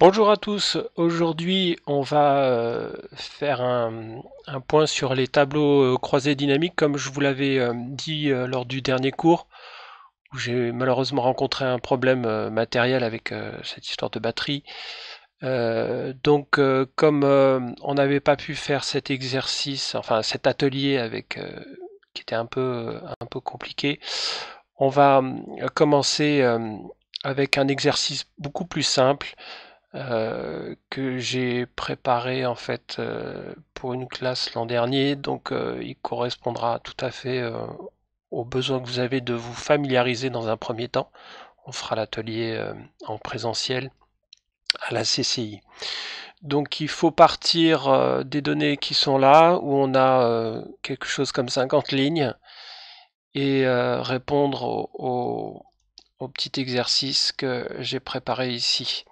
Bonjour à tous, aujourd'hui on va faire un point sur les tableaux croisés dynamiques comme je vous l'avais dit lors du dernier cours où j'ai malheureusement rencontré un problème matériel avec cette histoire de batterie. Comme on n'avait pas pu faire cet exercice, enfin cet atelier avec qui était un peu compliqué, on va commencer avec un exercice beaucoup plus simple que j'ai préparé en fait pour une classe l'an dernier, donc il correspondra tout à fait aux besoins que vous avez de vous familiariser dans un premier temps. On fera l'atelier en présentiel à la CCI. Donc il faut partir des données qui sont là, où on a quelque chose comme 50 lignes, et répondre au petit exercice que j'ai préparé ici.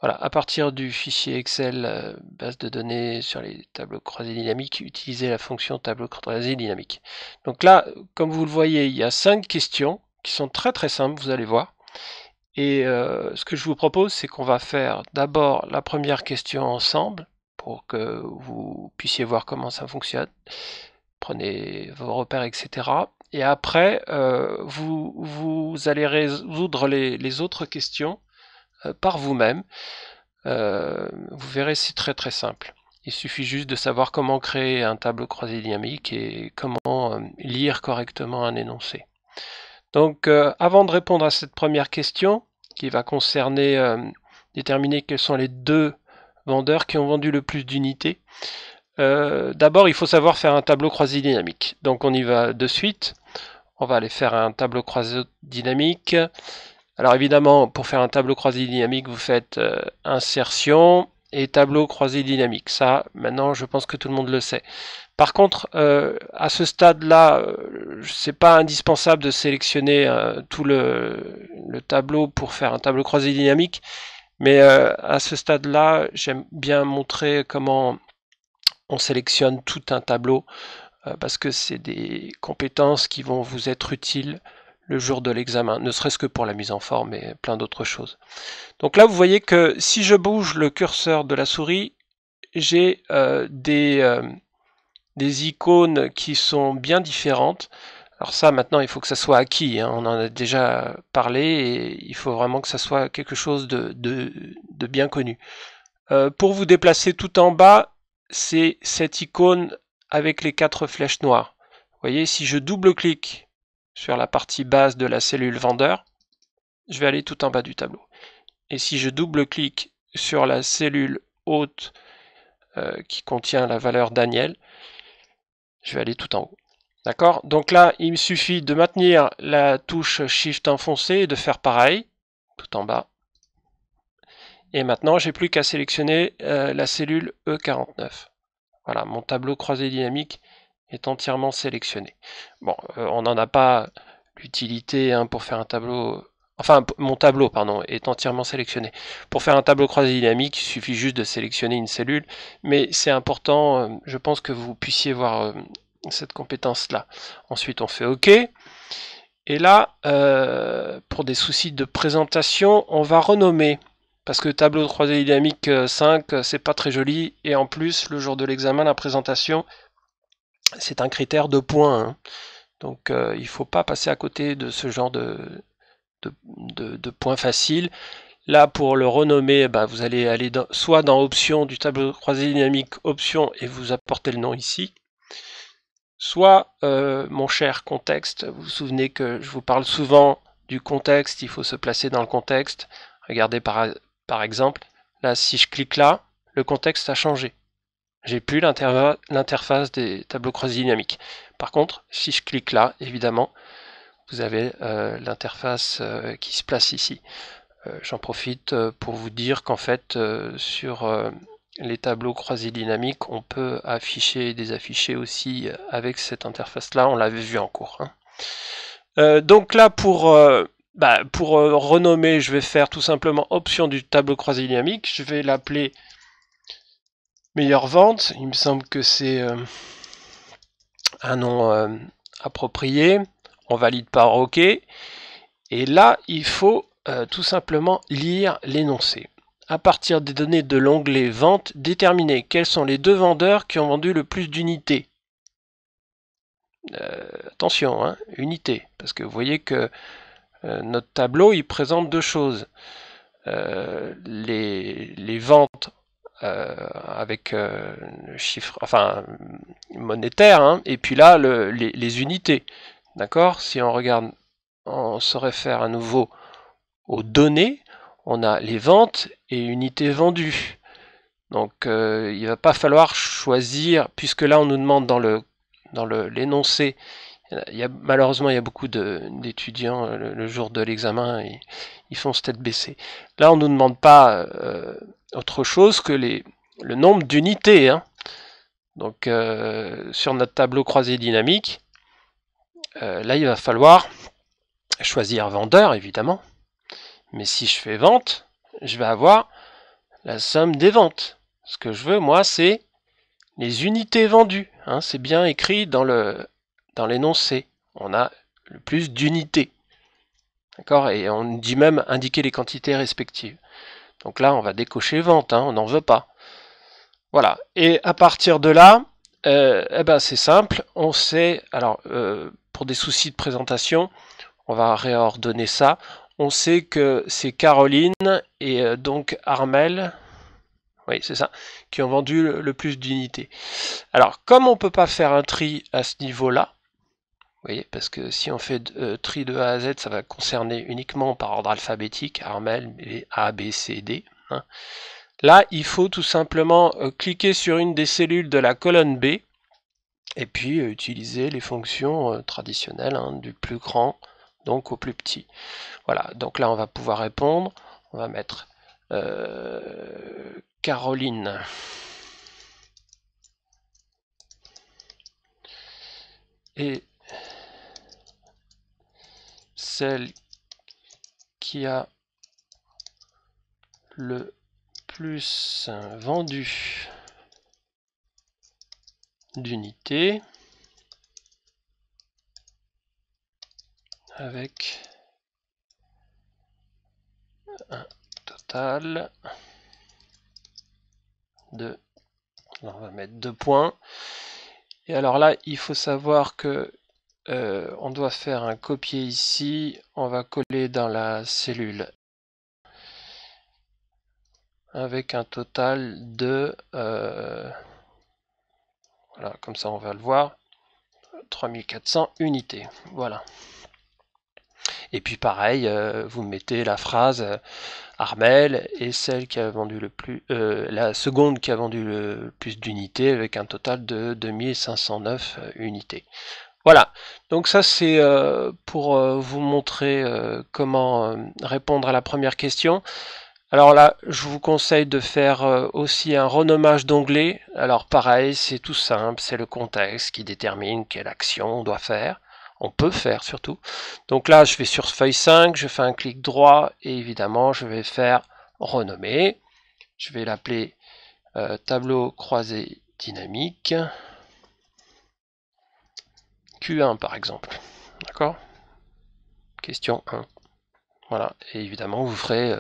Voilà, à partir du fichier Excel base de données sur les tableaux croisés dynamiques, utilisez la fonction tableau croisé dynamique. Donc là, comme vous le voyez, il y a 5 questions qui sont très très simples, vous allez voir. Et ce que je vous propose, c'est qu'on va faire d'abord la première question ensemble pour que vous puissiez voir comment ça fonctionne. Prenez vos repères, etc. Et après, vous allez résoudre les autres questions par vous-même. Vous verrez, c'est très très simple. Il suffit juste de savoir comment créer un tableau croisé dynamique et comment lire correctement un énoncé. Donc avant de répondre à cette première question, qui va concerner déterminer quels sont les deux vendeurs qui ont vendu le plus d'unités, d'abord il faut savoir faire un tableau croisé dynamique. Donc on y va de suite. On va aller faire un tableau croisé dynamique. Alors évidemment, pour faire un tableau croisé dynamique, vous faites insertion et tableau croisé dynamique. Ça, maintenant, je pense que tout le monde le sait. Par contre, à ce stade-là, c'est pas indispensable de sélectionner tout le tableau pour faire un tableau croisé dynamique. Mais à ce stade-là, j'aime bien montrer comment on sélectionne tout un tableau parce que c'est des compétences qui vont vous être utiles le jour de l'examen, ne serait-ce que pour la mise en forme et plein d'autres choses. Donc là, vous voyez que si je bouge le curseur de la souris, j'ai des icônes qui sont bien différentes. Alors ça, maintenant, il faut que ça soit acquis, hein. On en a déjà parlé et il faut vraiment que ça soit quelque chose de bien connu. Pour vous déplacer tout en bas, c'est cette icône avec les 4 flèches noires. Vous voyez, si je double-clique sur la partie basse de la cellule vendeur, je vais aller tout en bas du tableau. Et si je double-clique sur la cellule haute qui contient la valeur Daniel, je vais aller tout en haut. D'accord? Donc là, il me suffit de maintenir la touche Shift enfoncée et de faire pareil, tout en bas. Et maintenant, j'ai plus qu'à sélectionner la cellule E49. Voilà, mon tableau croisé dynamique est entièrement sélectionné. Bon, on n'en a pas l'utilité hein, pour faire un tableau. Enfin, mon tableau, pardon, est entièrement sélectionné. Pour faire un tableau croisé dynamique, il suffit juste de sélectionner une cellule, mais c'est important, je pense que vous puissiez voir cette compétence-là. Ensuite, on fait OK. Et là, pour des soucis de présentation, on va renommer. Parce que tableau de croisé dynamique 5, c'est pas très joli. Et en plus, le jour de l'examen, la présentation, c'est un critère de points. Hein. Donc il ne faut pas passer à côté de ce genre de points faciles. Là, pour le renommer, bah, vous allez aller soit dans Options du tableau croisé dynamique, Options, et vous apportez le nom ici. Soit, mon cher contexte, vous vous souvenez que je vous parle souvent du contexte, il faut se placer dans le contexte. Regardez par exemple, là si je clique là, le contexte a changé. J'ai plus l'interface des tableaux croisés dynamiques. Par contre, si je clique là, évidemment, vous avez l'interface qui se place ici. J'en profite pour vous dire qu'en fait, sur les tableaux croisés dynamiques, on peut afficher et désafficher aussi avec cette interface-là. On l'avait vu en cours. Hein. Donc là, pour renommer, je vais faire tout simplement option du tableau croisé dynamique. Je vais l'appeler meilleure vente. Il me semble que c'est un nom approprié. On valide par OK. Et là, il faut tout simplement lire l'énoncé. à partir des données de l'onglet Vente, déterminer quels sont les 2 vendeurs qui ont vendu le plus d'unités. Attention, hein, unités, parce que vous voyez que notre tableau il présente 2 choses. Les ventes avec le chiffre, enfin monétaire, hein, et puis là les unités. D'accord? Si on regarde, on se réfère à nouveau aux données, on a les ventes et unités vendues. Donc il va pas falloir choisir, puisque là on nous demande dans l'énoncé, malheureusement il y a beaucoup d'étudiants le jour de l'examen, ils font se tête baissée. Là on nous demande pas autre chose que le nombre d'unités. Hein. Donc sur notre tableau croisé dynamique, là il va falloir choisir vendeur évidemment. Mais si je fais vente, je vais avoir la somme des ventes. Ce que je veux, moi, c'est les unités vendues. Hein, c'est bien écrit dans l'énoncé. On a le plus d'unités. D'accord? Et on dit même indiquer les quantités respectives. Donc là, on va décocher vente. Hein, on n'en veut pas. Voilà. Et à partir de là, c'est simple. On sait. Alors, pour des soucis de présentation, on va réordonner ça. On sait que c'est Caroline et donc Armel, oui c'est ça, qui ont vendu le plus d'unités. Alors comme on ne peut pas faire un tri à ce niveau-là, vous voyez, parce que si on fait tri de A à Z, ça va concerner uniquement par ordre alphabétique, Armel, A, B, C, D. Hein. Là, il faut tout simplement cliquer sur une des cellules de la colonne B, et puis utiliser les fonctions traditionnelles, hein, du plus grand donc au plus petit. Voilà, donc là on va pouvoir répondre. On va mettre Caroline. Et celle qui a le plus vendu d'unités avec un total de, on va mettre 2 points. Et alors là, il faut savoir que on doit faire un copier ici. On va coller dans la cellule avec un total de, voilà, comme ça on va le voir, 3400 unités. Voilà. Et puis pareil, vous mettez la phrase Armel et celle qui a vendu le plus, la seconde qui a vendu le plus d'unités avec un total de 2509 unités. Voilà, donc ça c'est pour vous montrer comment répondre à la première question. Alors là, je vous conseille de faire aussi un renommage d'onglet. Alors pareil, c'est tout simple, c'est le contexte qui détermine quelle action on doit faire. On peut faire surtout. Donc là, je vais sur feuille 5, je fais un clic droit et évidemment, je vais faire renommer. Je vais l'appeler tableau croisé dynamique. Q1 par exemple. D'accord? Question 1. Voilà, et évidemment, vous ferez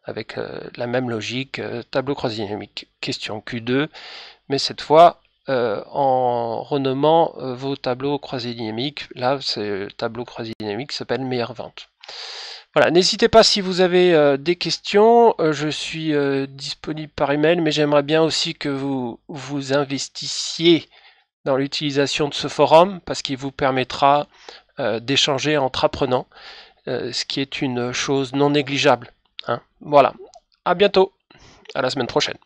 avec la même logique, tableau croisé dynamique, question Q2, mais cette fois en renommant vos tableaux croisés dynamiques. Là, c'est le tableau croisé dynamique qui s'appelle meilleure vente. Voilà, n'hésitez pas si vous avez des questions, je suis disponible par email, mais j'aimerais bien aussi que vous investissiez dans l'utilisation de ce forum, parce qu'il vous permettra d'échanger entre apprenants, ce qui est une chose non négligeable. Hein. Voilà, à bientôt, à la semaine prochaine.